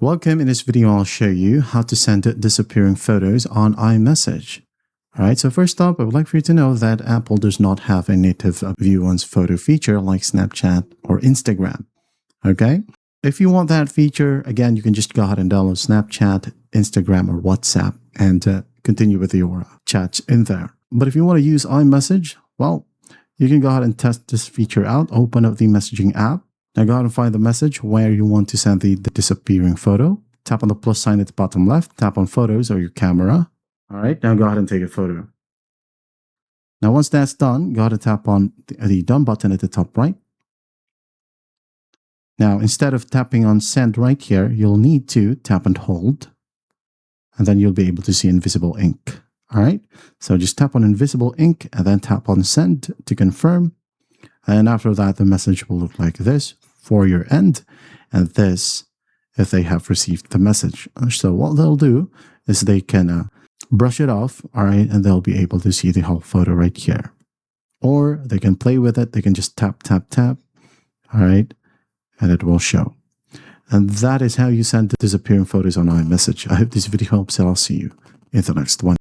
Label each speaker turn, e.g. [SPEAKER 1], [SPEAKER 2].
[SPEAKER 1] Welcome. In this video, I'll show you how to send disappearing photos on iMessage. Alright, so first up, I would like for you to know that Apple does not have a native view once photo feature like Snapchat or Instagram. Okay? If you want that feature, again, you can just go ahead and download Snapchat, Instagram, or WhatsApp and continue with your chats in there. But if you want to use iMessage, well, you can go ahead and test this feature out. Open up the messaging app. Now go ahead and find the message where you want to send the disappearing photo. Tap on the plus sign at the bottom left. Tap on photos or your camera. All right, now go ahead and take a photo. Now once that's done, go ahead and tap on the done button at the top right. Now instead of tapping on send right here, you'll need to tap and hold. And then you'll be able to see invisible ink. All right, so just tap on invisible ink and then tap on send to confirm. And after that, the message will look like this for your end, and this if they have received the message. So what they'll do is they can brush it off, all right, and they'll be able to see the whole photo right here. Or they can play with it. They can just tap, tap, tap, all right, and it will show. And that is how you send disappearing photos on iMessage. I hope this video helps, and I'll see you in the next one.